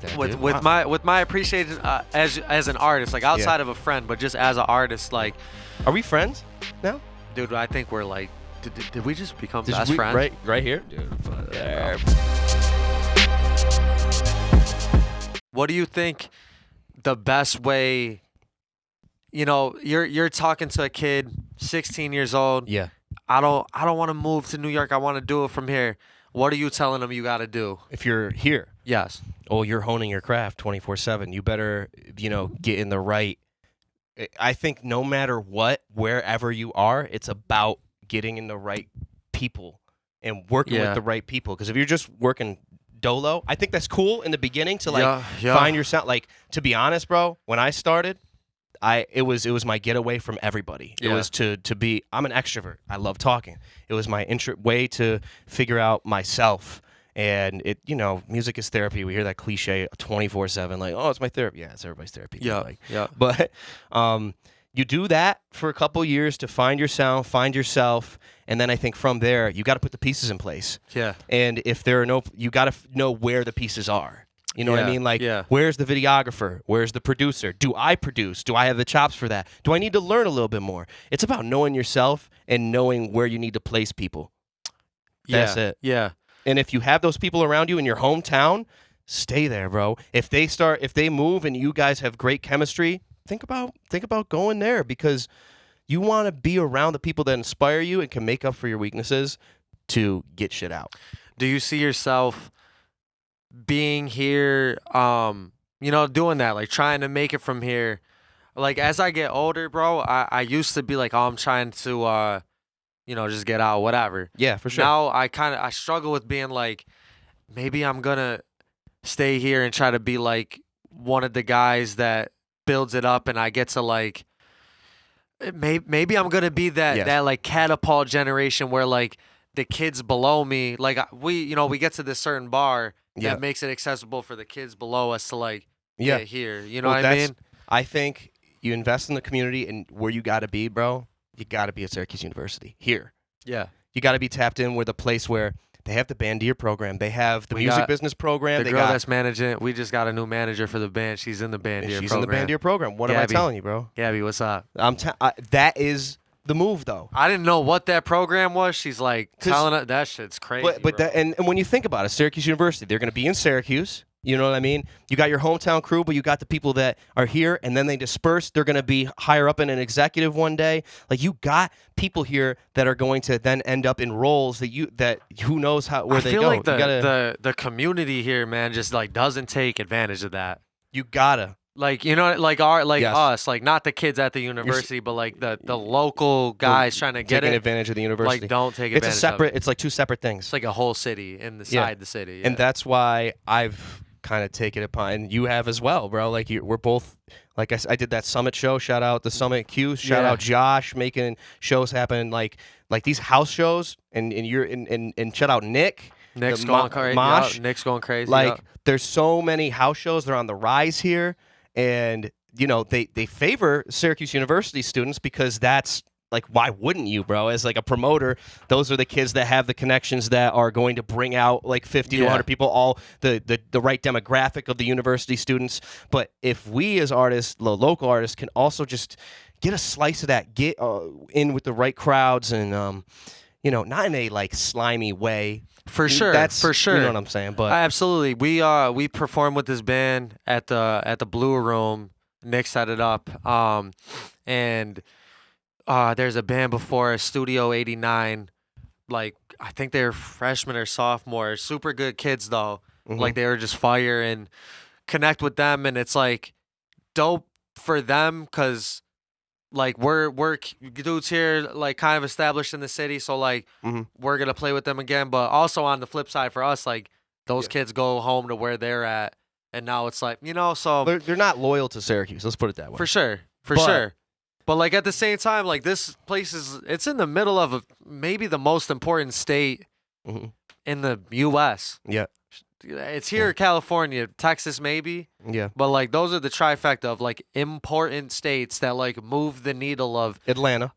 Yeah, with dude. with Wow. my appreciation as an artist, like outside of a friend, but just as an artist, like, Are we friends now? dude, I think we're like, did we just become Just best friends? right here, dude. Yeah, What do you think the best way? You're talking to a kid, 16 years old. Yeah. I don't want to move to New York. I want to do it from here. What are you telling them you got to do? If you're here, Yes. oh, you're honing your craft 24/7. You better, get in the right. I think no matter what, wherever you are, it's about getting in the right people and working with Yeah. the right people. Because if you're just working dolo, I think that's cool in the beginning to Yeah. find your sound. Like, to be honest, bro, when I started, it was my getaway from everybody. It Yeah. was to be. I'm an extrovert. I love talking. It was my way to figure out myself. And music is therapy. We hear that cliche 24/7, like, oh, it's my therapy. Yeah, it's everybody's therapy. Yeah. Like, Yeah. but you do that for a couple years to find your sound, find yourself, and then I think from there you got to put the pieces in place. Yeah. And if there are you got to know where the pieces are. You know what I Yeah, mean? Like, yeah. where's the videographer? Where's the producer? Do I produce? Do I have the chops for that? Do I need to learn a little bit more? It's about knowing yourself and knowing where you need to place people. That's Yeah. it. Yeah. And if you have those people around you in your hometown, stay there, bro. If they move and you guys have great chemistry, think about going there, because you want to be around the people that inspire you and can make up for your weaknesses to get shit out. Do you see yourself being here, doing that, like trying to make it from here? Like, as I get older, bro, I used to be like, oh, I'm trying to, just get out, whatever. Yeah, for sure. Now I struggle with being like, maybe I'm gonna stay here and try to be like one of the guys that builds it up, and I get to like, maybe I'm gonna be that Yes. that like catapult generation where like the kids below me, like we get to this certain bar Yeah. that makes it accessible for the kids below us to like Yeah. get here. You know Well, what I mean? I think you invest in the community, and where you got to be, bro, you got to be at Syracuse University. Here. Yeah. You got to be tapped in with a place where they have the bandier program. They have the We music got business program. The they girl got that's managing, we just got a new manager for the band. She's in the band here she's program. in the bandier program. What am I Gabby. telling you, bro? Gabby, what's up? That is the move, though. I didn't know what that program was. She's like 'Cause- telling us that shit's crazy. But bro. that, and when you think about it, Syracuse University, they're going to be in Syracuse. You know what I mean? You got your hometown crew, but you got the people that are here, and then they disperse. They're going to be higher up in an executive one day. Like, you got people here that are going to then end up in roles that who knows where they I feel go. like You gotta, the community here, man, just like doesn't take advantage of that. you gotta. Like, like Yes. us, like not the kids at the university, but like the local guys trying to get taking it. advantage of the university. Like, don't take It's advantage a of separate. it. It's like two separate things. It's like a whole city inside the city. And yeah. that's why I've kind of taken it upon, and you have as well, bro. Like, we're both, like I did that Summit show. Shout out the Summit Q. Shout Yeah. out Josh making shows happen, like these house shows, and you're and shout out Nick. Nick's the going crazy. Mosh. Nick's going crazy. Like, yeah. there's so many house shows. They're on the rise here, and they favor Syracuse University students because that's. Like, why wouldn't you, bro? As like a promoter, those are the kids that have the connections that are going to bring out like 50 to Yeah. 100 people, all the right demographic of the university students. But if we as artists, the local artists, can also just get a slice of that, get in with the right crowds, and not in a like slimy way. For sure. That's For sure. You know what I'm saying? But Absolutely. We performed with this band at the Blue Room. Nick set it up. And there's a band before Studio 89. Like, I think they're freshmen or sophomores. Super good kids though. Mhm. Like, they were just fire, and connect with them, and it's like dope for them because like we're dudes here like kind of established in the city, so like Mhm. we're gonna play with them again. But also on the flip side for us, like those Yeah. kids go home to where they're at, and now it's like so they're not loyal to Syracuse. Let's put it that way. for sure, But- sure. But like at the same time, like this place it's in the middle of maybe the most important state Mhm. in the U.S. Yeah. It's here, California, Texas, maybe. Yeah. But like those are the trifecta of like important states that like move the needle of Atlanta.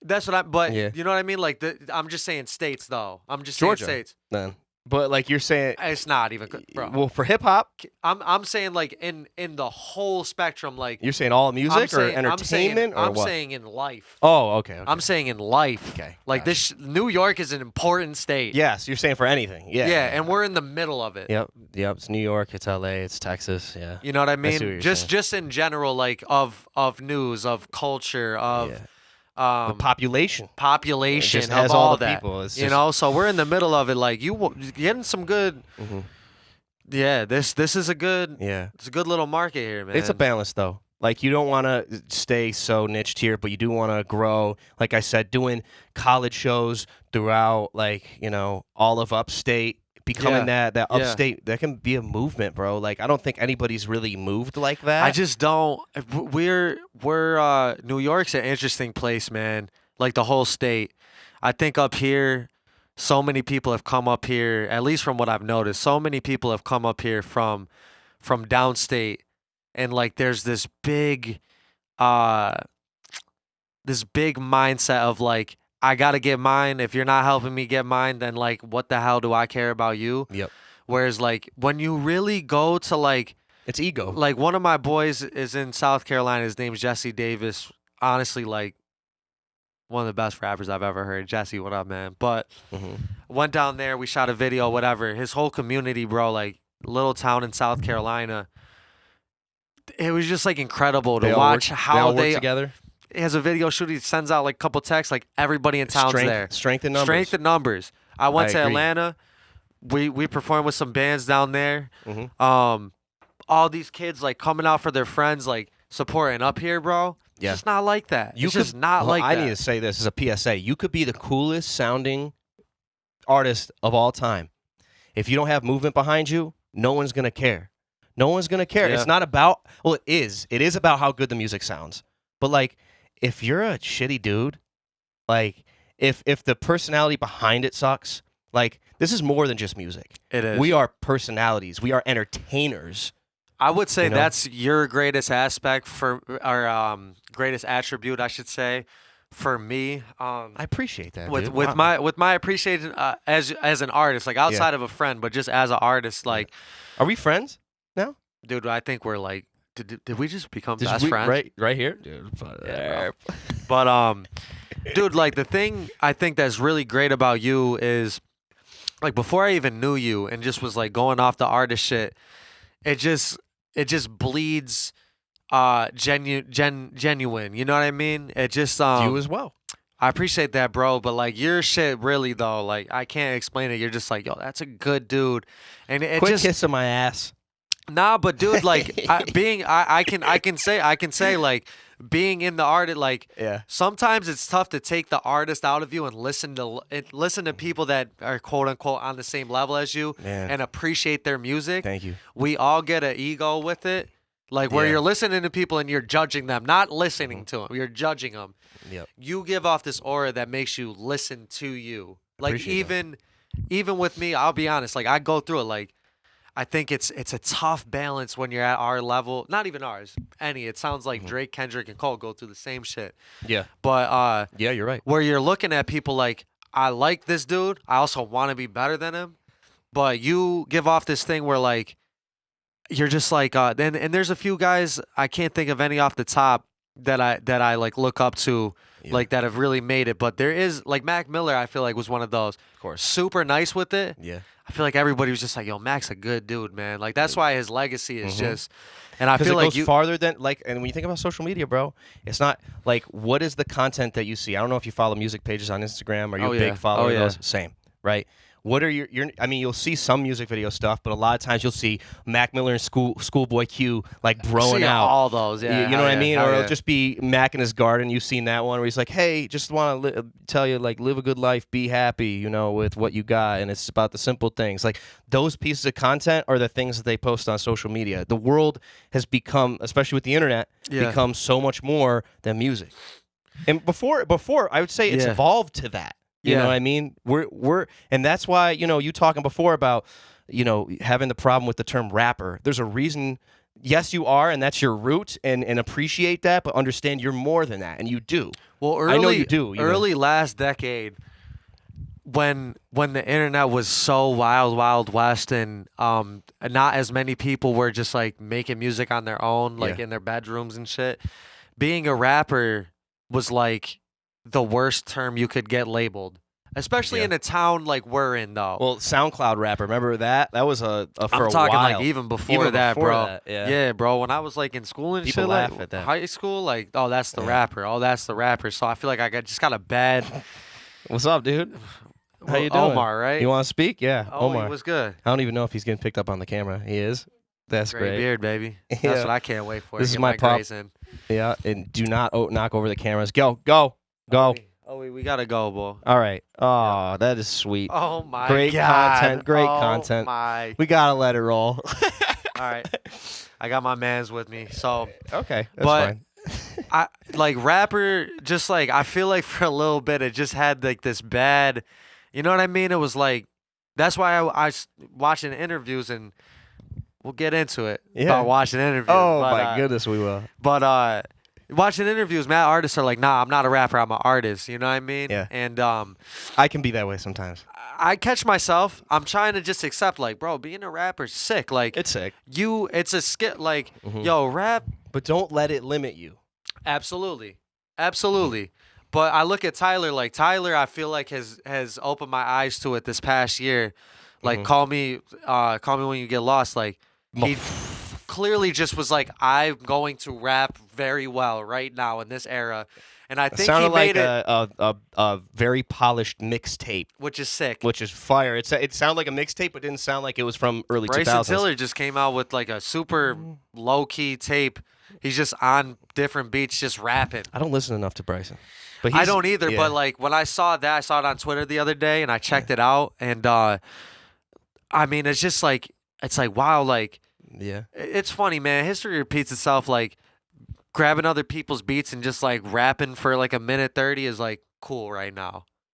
that's what I. But Yeah. you know what I mean? Like I'm just saying states though. I'm just Georgia. saying states. Then. But like you're saying, It's not even, bro. well, for hip hop, I'm saying like in the whole spectrum, like you're saying all music or entertainment or I'm what? saying in life. Oh, okay. I'm saying in life. Okay, Like gotcha. New York is an important state. Yes, you're saying for anything. Yeah. Yeah, and we're in the middle of it. Yep. It's New York. It's L.A. It's Texas. Yeah. You know what I see what mean? you're Just in general, like of news, of culture, of the population. population, just of has all all the that. people. It's You just- know, so we're in the middle of it. Like you're getting some good. Mhm. Yeah, this is a good. Yeah. It's a good little market here, man. It's a balance though. Like you don't want to stay so niched here, but you do want to grow. Like I said, doing college shows throughout, like all of upstate, becoming that Yeah. upstate. That can be a movement, bro. Like I don't think anybody's really moved like that. I just don't. We're New York's an interesting place, man. Like the whole state. I think up here, so many people have come up here. At least from what I've noticed, so many people have come up here from downstate, and like there's this big mindset of like I gotta get mine. If you're not helping me get mine, then like what the hell do I care about you? Yep. Whereas like when you really go to like. It's ego. Like one of my boys is in South Carolina. His name's Jesse Davis. Honestly, like one of the best rappers I've ever heard. Jesse, what up, man? But went down there. We shot a video, whatever. His whole community, bro, like little town in South Carolina. It was just like incredible to watch how work they together. He has a video shoot. He sends out like a couple texts. Like everybody in town's there. Strength in numbers. Strength in numbers. I went to agree. Atlanta. We performed with some bands down there. Mhm. All these kids like coming out for their friends, like supporting up here, bro. Yeah. It's just not like that. It's just not well, like I that. need to say this as a PSA. You could be the coolest sounding artist of all time. If you don't have movement behind you, no one's gonna care. No one's gonna care. Yeah. It's not about. Well, it is. It is about how good the music sounds. But like, if you're a shitty dude, like if the personality behind it sucks, like this is more than just music. It is. We are personalities. We are entertainers. I would say you know? that's your greatest aspect for, or greatest attribute, I should say, for me. I appreciate that. With dude. with Wow. my appreciation as an artist, like outside of a friend, but just as an artist, like, Are we friends now? dude, I think we're like, did we just become Did best we- friends? Right here, dude. Yeah, But dude, like the thing I think that's really great about you is, like before I even knew you and just was like going off the artist shit, it just bleeds genuine. You know what I mean? It just you as well. I appreciate that, bro. But like your shit, really though, like I can't explain it. You're just like, yo, that's a good dude, and it Quit just kissing my ass. nah. But dude, like I can say like being in the art, like Yeah. sometimes it's tough to take the artist out of you and listen to people that are quote unquote on the same level as you Man. and appreciate their music. Thank you. We all get an ego with it. Like where Yeah. you're listening to people and you're judging them, not listening to them. You're judging them. Yep. You give off this aura that makes you listen to you. Like Appreciate even with me, I'll be honest. Like I go through it. Like I think it's a tough balance when you're at our level. Not even ours. Any. It sounds like Drake, Kendrick, and Cole go through the same shit. Yeah. But Yeah, you're right. where you're looking at people like, I like this dude. I also want to be better than him. But you give off this thing where like you're just like and there's a few guys, I can't think of any off the top that I like look up to, Yeah. like that have really made it. But there is like Mac Miller, I feel like was one of those. Of course. Super nice with it. Yeah. I feel like everybody was just like, yo, Mac's a good dude, man. Like that's why his legacy is Mhm. just, and I Because feel it like goes you farther than like, and when you think about social media, bro, it's not like what is the content that you see. I don't know if you follow music pages on Instagram. Are you Oh, a yeah. big follower Oh, of yeah. those? Same, right? What are your? I mean, you'll see some music video stuff, but a lot of times you'll see Mac Miller and Schoolboy Q like broing see out. all those. Yeah, You know hell what I yeah, mean? hell Or yeah. it'll just be Mac in his garden. You've seen that one where he's like, hey, just want to tell you, like, live a good life, be happy, you know, with what you got. And it's about the simple things. Like, those pieces of content are the things that they post on social media. The world has become, especially with the internet, Yeah. become so much more than music. And before I would say it's Yeah. evolved to that. You Yeah. know what I mean? We're and that's why, you know, you talking before about, you know, having the problem with the term rapper. There's a reason. Yes, you are, and that's your root, and appreciate that, but understand you're more than that, and you do. Well, early, I know you do. You know. Early last decade, when the internet was so wild west, and not as many people were just like making music on their own, like Yeah. in their bedrooms and shit. Being a rapper was like the worst term you could get labeled, especially Yeah. in a town like we're in, though. Well, SoundCloud rapper, remember that? That was for I'm a talking while. like even before Even that, before bro. that, yeah. Yeah, bro. When I was like in school and People shit, laugh like at that. high school, like, oh, that's the Yeah. rapper. Oh, that's the rapper. So I feel like just got a bad. What's up, dude? How you doing? Omar, right? You want to speak? Yeah, Oh, Omar. he was good. I don't even know if he's getting picked up on the camera. He is. That's Great great. beard, baby. That's Yeah. what I can't wait for. This Get is my pop. grays in. Yeah, and do not knock over the cameras. Go. We gotta go, boy. All right. Oh, that is sweet. Oh my Great God. content, great Oh content. My. We gotta let it roll. All right. I got my mans with me, so Okay, that's But- fine. I like rapper. Just like I feel like for a little bit, it just had like this bad. You know what I mean? It was like that's why I watching interviews, and we'll get into it Yeah. about watching interviews. Oh but, my goodness, we will. But watching interviews, mad artists are like, nah, I'm not a rapper, I'm an artist. You know what I mean? Yeah. And I can be that way sometimes. I catch myself. I'm trying to just accept, like, bro, being a rapper's sick. Like, It's sick, it's a skill. Like, Mhm. yo, rap, but don't let it limit you. absolutely. But I look at Tyler, like, Tyler, I feel like has opened my eyes to it this past year. Like, Mhm. call me when you get lost. Like, he clearly just was like, I'm going to rap very well right now in this era. And I It think he sounded like made it, a very polished mixtape, which is sick. which is fire. It sounded like a mixtape, but didn't sound like it was from early Bryson 2000s. Tiller just came out with like a super low key tape. He's just on different beats, just rapping. I don't listen enough to Bryson, but I don't either. yeah. But like when I saw that, I saw it on Twitter the other day, and I checked it out. And I mean, it's just like wow, like yeah, it's funny, man. History repeats itself. Like grabbing other people's beats and just like rapping for like a minute 30 is like cool right now.